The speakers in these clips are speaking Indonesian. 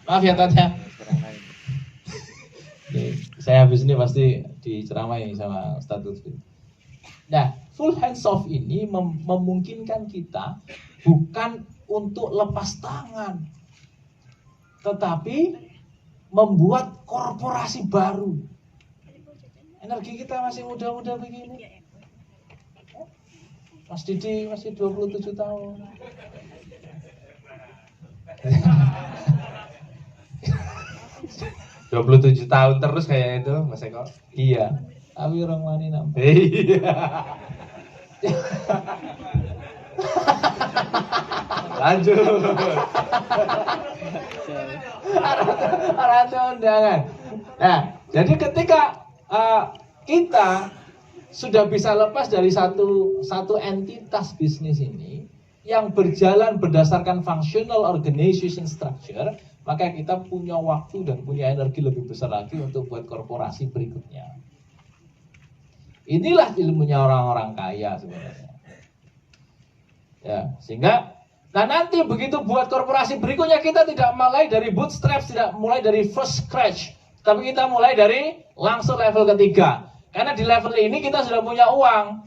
Maaf ya Tanya. Saya habis ini pasti diceramai sama Ustadz Lutfi. Nah, full hands off ini memungkinkan kita bukan untuk lepas tangan, tetapi membuat korporasi baru. Energi kita masih muda-muda begini. Mas Didi masih 27 tahun. Dua 27 tahun terus kayak itu Mas Eko. Iya. Tapi orang wani nampak. Iya. Lanjut. Arah undangan. Nah, jadi ketika kita sudah bisa lepas dari satu entitas bisnis ini yang berjalan berdasarkan functional organization structure, maka kita punya waktu dan punya energi lebih besar lagi untuk buat korporasi berikutnya. Inilah ilmunya orang-orang kaya sebenarnya. Ya, sehingga nanti begitu buat korporasi berikutnya kita tidak mulai dari bootstrap, tidak mulai dari first scratch, tapi kita mulai dari langsung level ketiga. Karena di level ini kita sudah punya uang,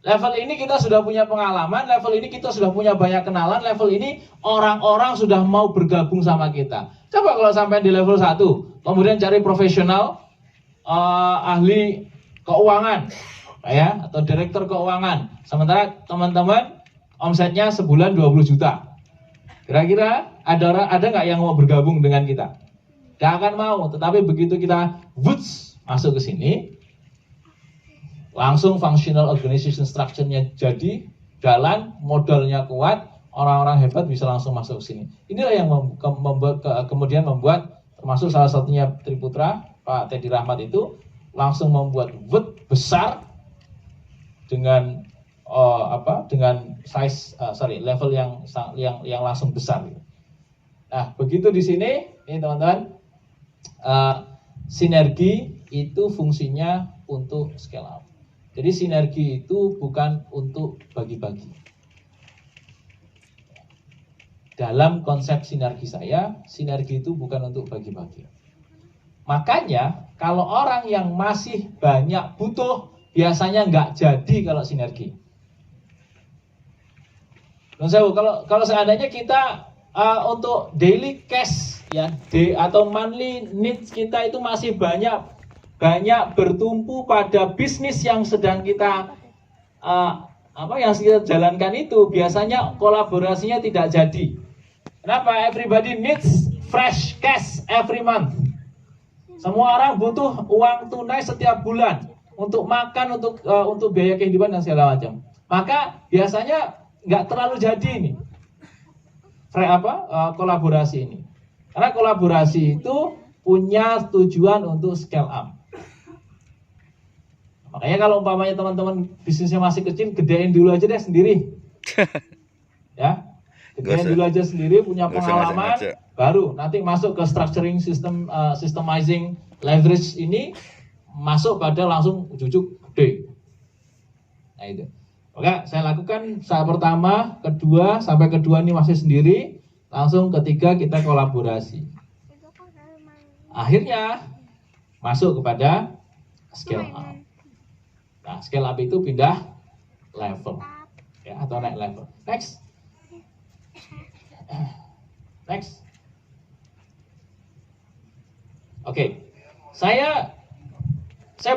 level ini kita sudah punya pengalaman, level ini kita sudah punya banyak kenalan, level ini orang-orang sudah mau bergabung sama kita. Coba kalau sampai di level 1, kemudian cari profesional, ahli keuangan, ya, atau direktur keuangan. Sementara teman-teman omsetnya sebulan 20 juta. Kira-kira ada nggak yang mau bergabung dengan kita? Gak akan mau. Tetapi begitu kita masuk ke sini, langsung functional organization structure-nya jadi jalan, modalnya kuat, orang-orang hebat bisa langsung masuk ke sini. Inilah yang kemudian membuat, termasuk salah satunya Triputra, Pak Teddy Rahmat itu langsung membuat besar dengan dengan size level yang langsung besar. Nah, begitu di sini, ini teman-teman, sinergi itu fungsinya untuk scale up. Jadi sinergi itu bukan untuk bagi-bagi. Dalam konsep sinergi saya, sinergi itu bukan untuk bagi-bagi. Makanya kalau orang yang masih banyak butuh, biasanya nggak jadi kalau sinergi. Kalau seandainya kita untuk daily cash ya, atau monthly needs kita itu masih banyak bertumpu pada bisnis yang sedang kita jalankan, itu biasanya kolaborasinya tidak jadi. Kenapa? Everybody needs fresh cash every month. Semua orang butuh uang tunai setiap bulan untuk makan, untuk biaya kehidupan dan segala macam. Maka biasanya nggak terlalu jadi ini kolaborasi ini. Karena kolaborasi itu punya tujuan untuk scale up. Makanya kalau umpamanya teman-teman bisnisnya masih kecil, gedein dulu aja deh sendiri. Ya, gedein dulu aja sendiri, punya pengalaman, baru nanti masuk ke structuring system, systemizing leverage ini, masuk pada langsung jujuk gede. Nah itu. Oke, saya lakukan saat pertama, kedua, sampai kedua ini masih sendiri, langsung ketiga kita kolaborasi. Akhirnya masuk kepada scale up. Nah, scale up itu pindah level, ya, atau naik level. Next. Oke, saya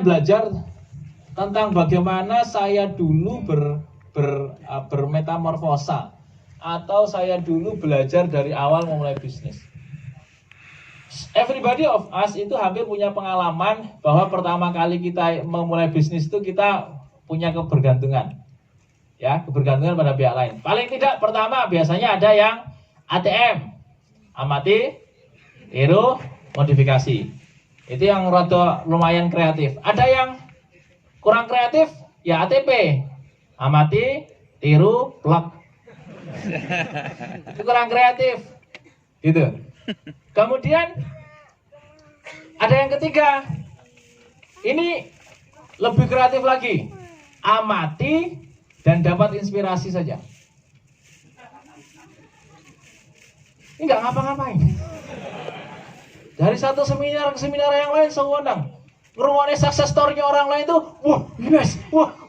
belajar tentang bagaimana saya dulu bermetamorfosa, atau saya dulu belajar dari awal memulai bisnis. Everybody of us itu hampir punya pengalaman bahwa pertama kali kita memulai bisnis itu kita punya kebergantungan, ya, kebergantungan pada pihak lain. Paling tidak pertama biasanya ada yang ATM, amati, tiru, modifikasi. Itu yang rada lumayan kreatif. Ada yang kurang kreatif, ya ATP, amati, tiru, plug. Itu kurang kreatif, gitu. Kemudian ada yang ketiga, ini lebih kreatif lagi, amati dan dapat inspirasi saja. Ini nggak ngapa-ngapain. Dari satu seminar ke seminar yang lain sewenang. Ngerungoknya success story-nya orang lain tuh, wah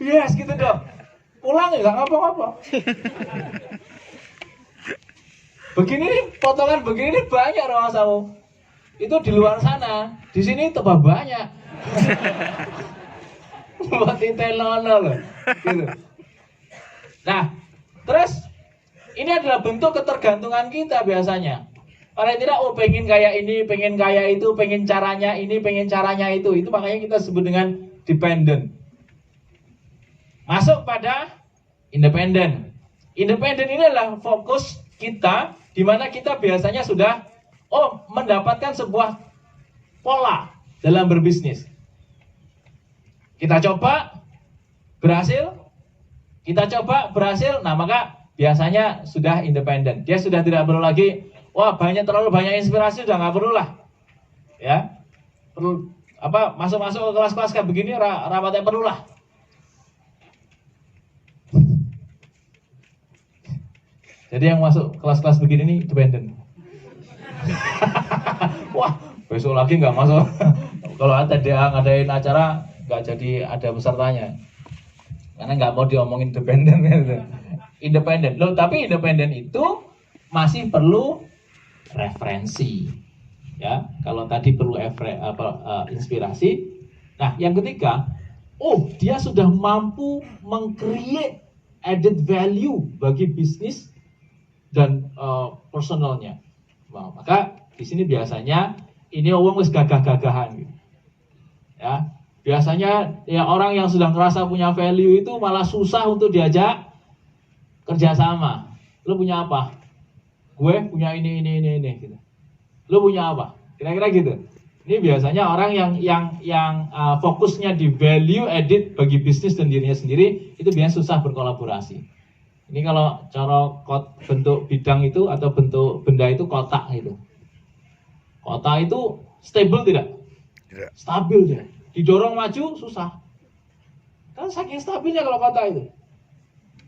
yes gitu dong. Pulang ya nggak ngapa-ngapa. Begini nih, potongan begini nih banyak orang sawo. Itu di luar sana, di sini tambah banyak. Buat intelono loh, gitu. Nah, terus ini adalah bentuk ketergantungan kita biasanya. Paling tidak, pengen kayak ini, pengen kayak itu, pengen caranya ini, pengen caranya itu. Itu makanya kita sebut dengan dependent. Masuk pada independent. Independent ini adalah fokus kita, di mana kita biasanya sudah mendapatkan sebuah pola dalam berbisnis. Kita coba, berhasil. Kita coba, berhasil. Nah, maka biasanya sudah independen. Dia sudah tidak perlu lagi, terlalu banyak inspirasi, sudah nggak perlu lah. Ya, perlu masuk ke kelas-kelas kayak begini, rapatnya perlu lah. Jadi yang masuk kelas-kelas begini nih independen. Wah, besok lagi nggak masuk. Kalau dia ngadain acara, nggak jadi ada pesertanya. Karena nggak mau diomongin independen. Independen. Loh, tapi independen itu masih perlu referensi. Ya, kalau tadi perlu inspirasi. Nah, yang ketiga, dia sudah mampu meng-create added value bagi bisnis dan personalnya. Nah, maka di sini biasanya ini wong wis gagah-gagahan gitu. Ya, biasanya ya orang yang sudah ngerasa punya value itu malah susah untuk diajak kerjasama. Lu punya apa? Gue punya ini gitu. Lu punya apa? Kira-kira gitu. Ini biasanya orang yang fokusnya di value added bagi bisnis dan dirinya sendiri, itu biasanya susah berkolaborasi. Ini kalau cara bentuk bidang itu atau bentuk benda itu kotak itu. Kotak itu stable tidak? Tidak. Stabil dia. Didorong maju susah. Kan saking stabilnya kalau kotak itu.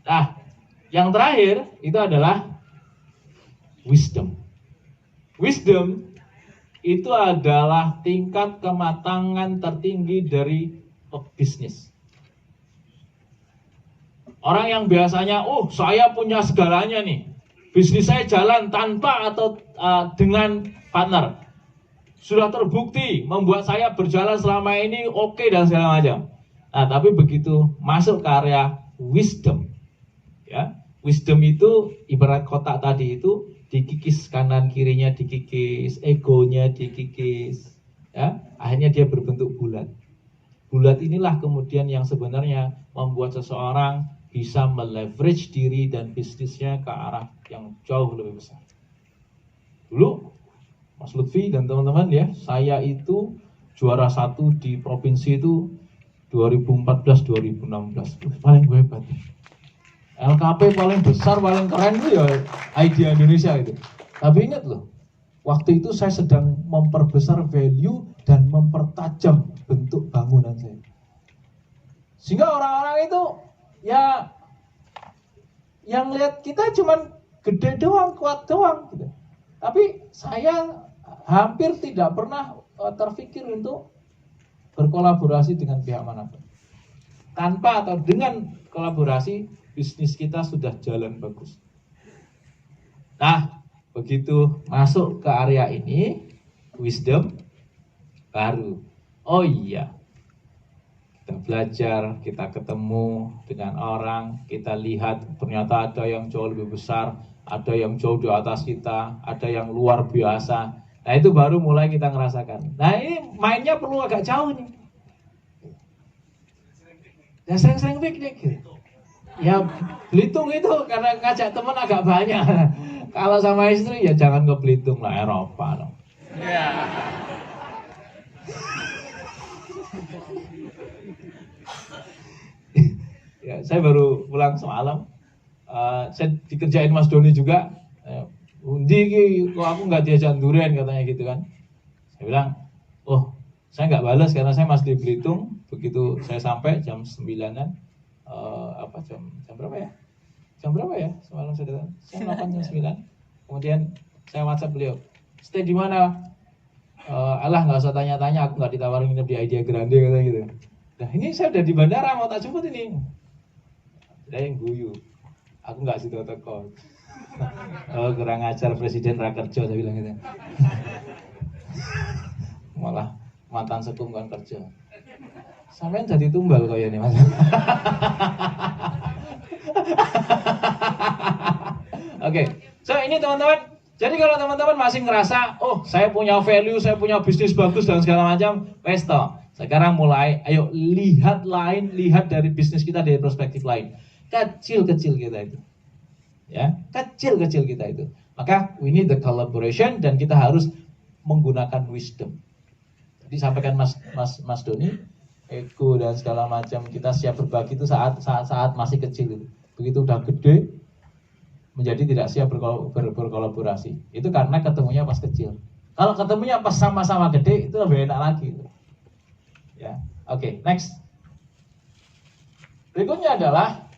Nah, yang terakhir itu adalah wisdom. Wisdom itu adalah tingkat kematangan tertinggi dari pebisnis. Orang yang biasanya, saya punya segalanya nih, bisnis saya jalan tanpa atau dengan partner, sudah terbukti membuat saya berjalan selama ini oke dan segala macam. Nah, tapi begitu masuk ke area wisdom, ya, wisdom itu ibarat kotak tadi itu dikikis kanan kirinya, dikikis egonya, dikikis, ya, akhirnya dia berbentuk bulat. Bulat inilah kemudian yang sebenarnya membuat seseorang bisa meleverage diri dan bisnisnya ke arah yang jauh lebih besar. Dulu, Mas Lutfi dan teman-teman ya, saya itu juara 1 di provinsi itu 2014-2016. Paling gue hebat. LKP paling besar, paling keren itu ya Idea Indonesia itu. Tapi ingat loh, waktu itu saya sedang memperbesar value dan mempertajam bentuk bangunan saya. Sehingga orang-orang itu ya yang lihat kita cuman gede doang, kuat doang gitu. Tapi saya hampir tidak pernah terpikir untuk berkolaborasi dengan pihak manapun. Tanpa atau dengan kolaborasi, bisnis kita sudah jalan bagus. Nah, begitu masuk ke area ini, wisdom baru. Oh iya, kita belajar, kita ketemu dengan orang, kita lihat ternyata ada yang jauh lebih besar, ada yang jauh di atas kita, ada yang luar biasa. Nah, itu baru mulai kita ngerasakan. Nah, ini mainnya perlu agak jauh nih. Ya sering-sering piknik gitu. Ya Belitung itu karena ngajak teman agak banyak. Kalau sama istri ya jangan ke Belitung lah, Eropa dong. Ya, saya baru pulang semalam. Saya dikerjain Mas Doni juga. Undi kok aku nggak diajak durian katanya gitu kan. Saya bilang, saya nggak balas karena saya masih di Belitung. Begitu saya sampai jam 9-an, jam berapa ya? Jam berapa ya? Semalam saya datang. Jam 8 jam 9. Kemudian Saya WhatsApp beliau, stay di mana? Alah nggak usah tanya-tanya, aku nggak ditawarin nginep di Idea Grande kata gitu. Nah ini saya udah di bandara mau tak jemput ini. Saya yang guyu, aku nggak situ teko. Oh kurang ajar presiden rakerjo saya bilang gitu. Malah mantan sekum kan kerja. Sampeyan jadi tumbal kok ya nih mas. Oke, so ini teman-teman. Jadi kalau teman-teman masih ngerasa, oh saya punya value, saya punya bisnis bagus dan segala macam, wes toh. Sekarang mulai, ayo lihat dari bisnis kita dari perspektif lain. Kecil-kecil kita itu, ya, kecil-kecil kita itu. Maka we need the collaboration dan kita harus menggunakan wisdom. Jadi sampaikan Mas Doni, ego dan segala macam kita siap berbagi itu saat masih kecil itu. Begitu udah gede menjadi tidak siap berkolaborasi. Itu karena ketemunya pas kecil. Kalau ketemunya pas sama-sama gede itu lebih enak lagi. Ya, oke, next. Berikutnya adalah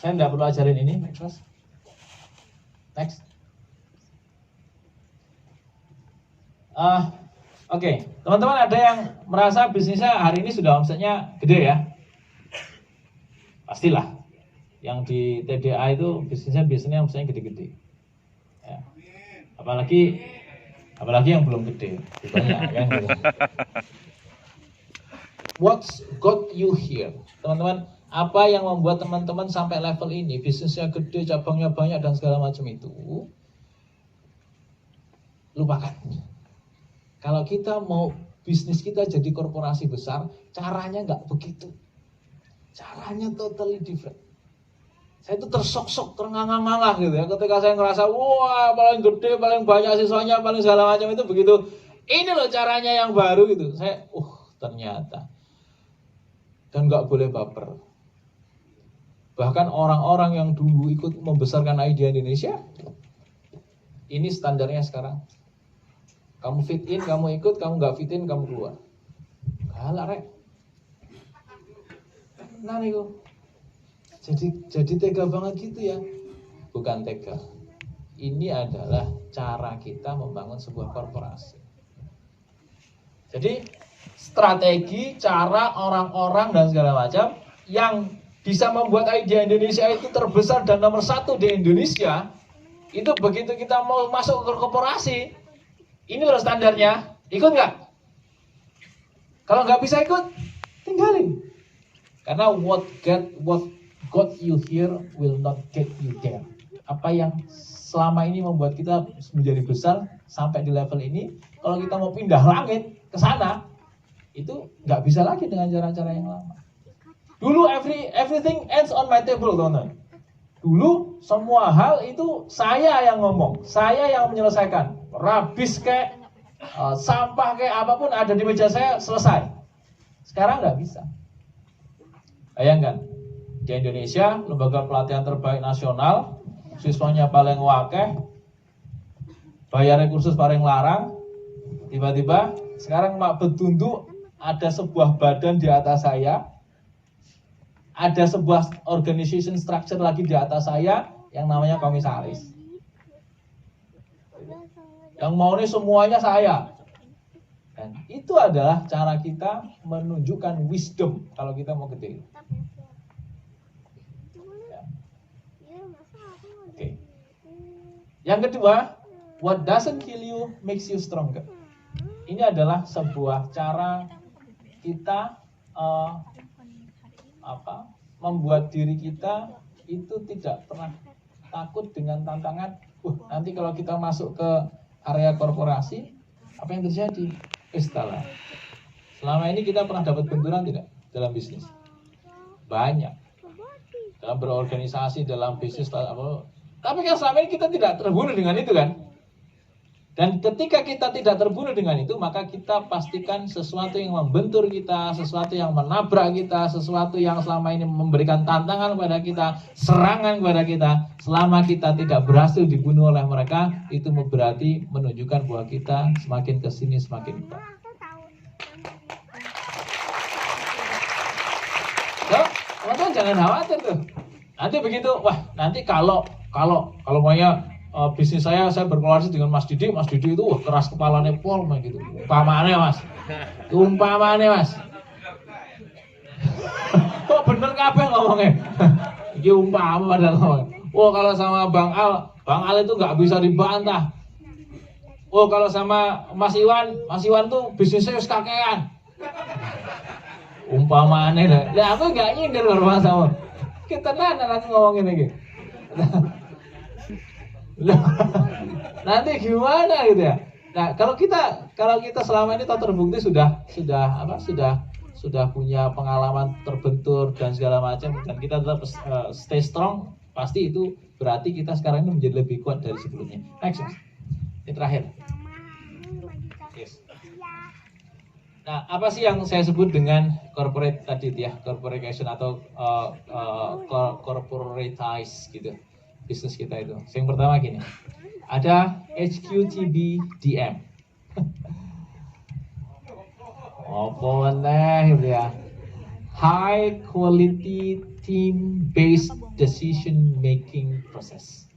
saya tidak perlu ajarin ini, next. Oke, teman-teman ada yang merasa bisnisnya hari ini sudah omsetnya gede ya? Pastilah. Yang di TDA itu bisnisnya omsetnya gede-gede. Ya. Apalagi yang belum gede, banyak kan? Gitu. What's got you here, teman-teman? Apa yang membuat teman-teman sampai level ini, bisnisnya gede, cabangnya banyak dan segala macam itu? Lupakan. Kalau kita mau bisnis kita jadi korporasi besar, caranya nggak begitu. Caranya totally different. Saya itu tersok-sok, terengang-engah gitu ya. Ketika saya ngerasa, wah paling gede, paling banyak siswanya, paling segala macam itu begitu. Ini loh caranya yang baru gitu. Saya, ternyata. Dan nggak boleh baper. Bahkan orang-orang yang dulu ikut membesarkan Idea Indonesia, ini standarnya sekarang. Kamu fit in, kamu ikut, kamu nggak fit in, kamu keluar. Galak rek. Nah nih jadi tega banget gitu ya. Bukan tega. Ini adalah cara kita membangun sebuah korporasi. Jadi strategi, cara orang-orang dan segala macam yang bisa membuat Idea Indonesia itu terbesar dan nomor 1 di Indonesia, itu begitu kita mau masuk ke korporasi, ini loh standarnya, ikut nggak? Kalau nggak bisa ikut, tinggalin. Karena what got you here will not get you there. Apa yang selama ini membuat kita menjadi besar sampai di level ini, kalau kita mau pindah langit ke sana, itu nggak bisa lagi dengan cara-cara yang lama. Dulu everything ends on my table, teman-teman. Dulu semua hal itu saya yang ngomong, saya yang menyelesaikan. Rabis kayak sampah kayak apapun ada di meja saya, selesai. Sekarang nggak bisa. Bayangkan, di Indonesia lembaga pelatihan terbaik nasional, siswanya paling wakeh, bayarnya kursus paling larang, tiba-tiba sekarang mak betunduk ada sebuah badan di atas saya, ada sebuah organization structure lagi di atas saya yang namanya komisaris. Yang mau ini semuanya saya. Dan itu adalah cara kita menunjukkan wisdom kalau kita mau gede. Ya. Oke. Yang kedua, what doesn't kill you makes you stronger. Ini adalah sebuah cara kita membuat diri kita itu tidak pernah takut dengan tantangan. Nanti kalau kita masuk ke area korporasi, apa yang terjadi? Istilah. Selama ini kita pernah dapat benturan tidak dalam bisnis? Banyak. Dalam berorganisasi, dalam bisnis, tapi kan selama ini kita tidak terbunuh dengan itu kan? Dan ketika kita tidak terbunuh dengan itu, maka kita pastikan sesuatu yang membentur kita, sesuatu yang menabrak kita, sesuatu yang selama ini memberikan tantangan kepada kita, serangan kepada kita, selama kita tidak berhasil dibunuh oleh mereka, itu berarti menunjukkan bahwa kita semakin kesini semakin kuat. So, teman-teman jangan khawatir tuh. Nanti begitu, nanti kalau maunya bisnis saya berkolaborasi dengan Mas Didi itu keras kepalanya pol gitu. Umpamane Mas. Kok bener kabeh ngomongnya. Iki umpama padahal ngomongnya. Oh kalau sama Bang Al itu nggak bisa dibantah. Oh kalau sama Mas Iwan tuh bisnisnya wis kakean. Umpamane lah aku nggak nyindir karo Mas Iwan. Kita nanti ngomongin iki. Nanti gimana gitu ya? Nah kalau kita selama ini terbukti sudah punya pengalaman terbentur dan segala macam dan kita tetap stay strong, pasti itu berarti kita sekarang ini menjadi lebih kuat dari sebelumnya. Next, ini terakhir. Yes. Nah, apa sih yang saya sebut dengan corporate tadi ya, corporation atau corporatize gitu, bisnis kita itu. Yang pertama gini, ada HQTBDM. Apa meneh ya? High quality team based decision making process.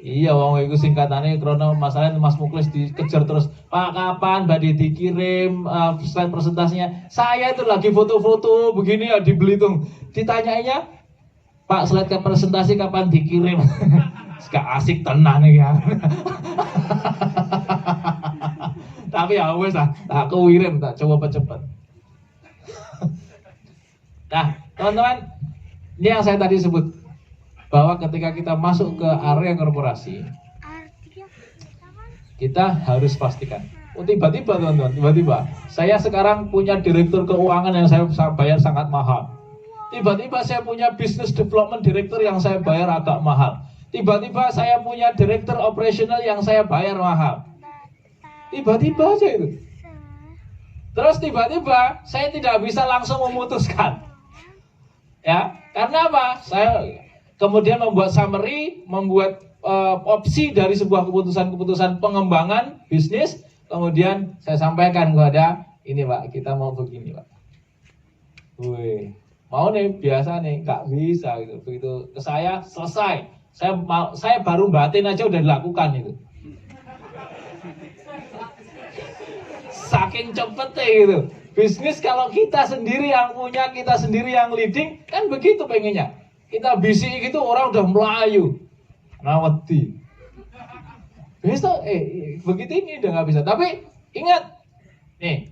Iya, wong iku singkatannya krono masalahnya Mas Muklis dikejar terus. Pak, kapan Mbak Didi dikirim slide presentasinya? Saya itu lagi foto-foto begini ya di Belitung. Ditanyainya, Pak, slide presentasi kapan dikirim? Gak asik tenan nih ya. Tapi ya wes lah, aku kirim, tak coba cepet. Nah, teman-teman, ini yang saya tadi sebut bahwa ketika kita masuk ke area korporasi, kita harus pastikan. Oh tiba-tiba teman-teman, saya sekarang punya direktur keuangan yang saya bayar sangat mahal. Tiba-tiba saya punya business development director yang saya bayar agak mahal. Tiba-tiba saya punya direktur operational yang saya bayar mahal. Tiba-tiba aja itu. Terus tiba-tiba saya tidak bisa langsung memutuskan. Ya, karena apa? Saya kemudian membuat summary, membuat opsi dari sebuah keputusan pengembangan bisnis. Kemudian saya sampaikan kepada ini Pak, kita mau begini Pak. Wih, mau nih biasa nih, nggak bisa gitu. Begitu ke saya selesai. Saya baru batin aja udah dilakukan itu. Saking cepetnya gitu. Bisnis kalau kita sendiri yang punya, kita sendiri yang leading, kan begitu pengennya. Kita bisik gitu orang udah melayu. Nawati. Besok begitu ini udah nggak bisa. Tapi ingat, nih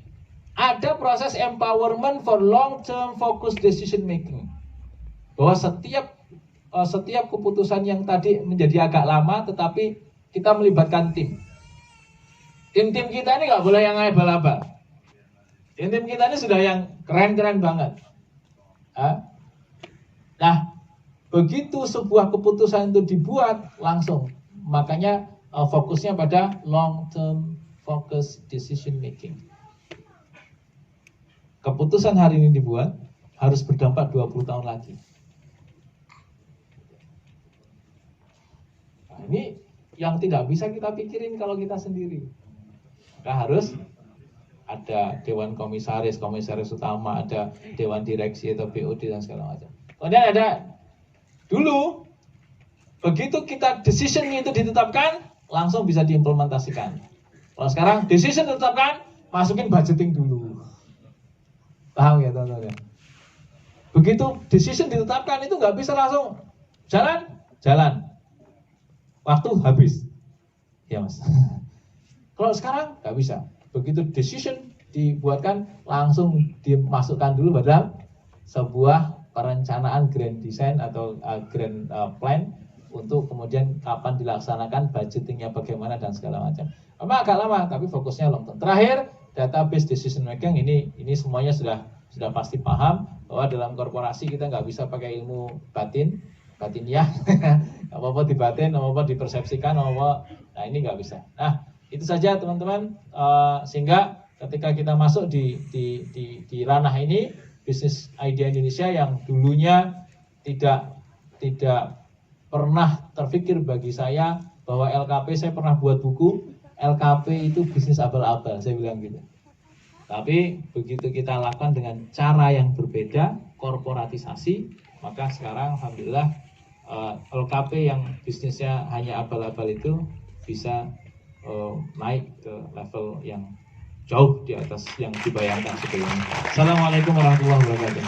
ada proses empowerment for long term focus decision making. Bahwa setiap keputusan yang tadi menjadi agak lama, tetapi kita melibatkan tim. Tim-tim kita ini nggak boleh yang abal-abal. Tim kita ini sudah yang keren-keren banget. Nah, begitu sebuah keputusan itu dibuat langsung, makanya fokusnya pada long term focus decision making. Keputusan hari ini dibuat harus berdampak 20 tahun lagi. Nah, ini yang tidak bisa kita pikirin kalau kita sendiri. Maka harus ada dewan komisaris utama, ada dewan direksi atau BOD dan segala macam. Kemudian ada dulu begitu kita decision itu ditetapkan langsung bisa diimplementasikan. Kalau sekarang decision ditetapkan, masukin budgeting dulu. Paham ya teman-teman? Begitu decision ditetapkan itu nggak bisa langsung jalan. Waktu habis. Ya Mas. Kalau sekarang nggak bisa. Begitu decision dibuatkan langsung dimasukkan dulu pada sebuah perencanaan grand design atau grand plan untuk kemudian kapan dilaksanakan, budgetingnya bagaimana dan segala macam. Memang agak lama tapi fokusnya long term. Terakhir, database decision making ini semuanya sudah pasti paham bahwa dalam korporasi kita nggak bisa pakai ilmu batiniah, nggak apa-apa dibatin, nggak apa-apa dipersepsikan, nggak apa-apa. Nah ini nggak bisa. Nah itu saja teman-teman, sehingga ketika kita masuk di ranah ini, bisnis idea Indonesia yang dulunya tidak pernah terpikir bagi saya bahwa LKP, saya pernah buat buku LKP itu bisnis abal-abal, saya bilang gitu. Tapi begitu kita lakukan dengan cara yang berbeda, korporatisasi, maka sekarang alhamdulillah LKP yang bisnisnya hanya abal-abal itu bisa naik ke level yang jauh di atas yang dibayangkan sebelumnya. Assalamualaikum warahmatullahi wabarakatuh.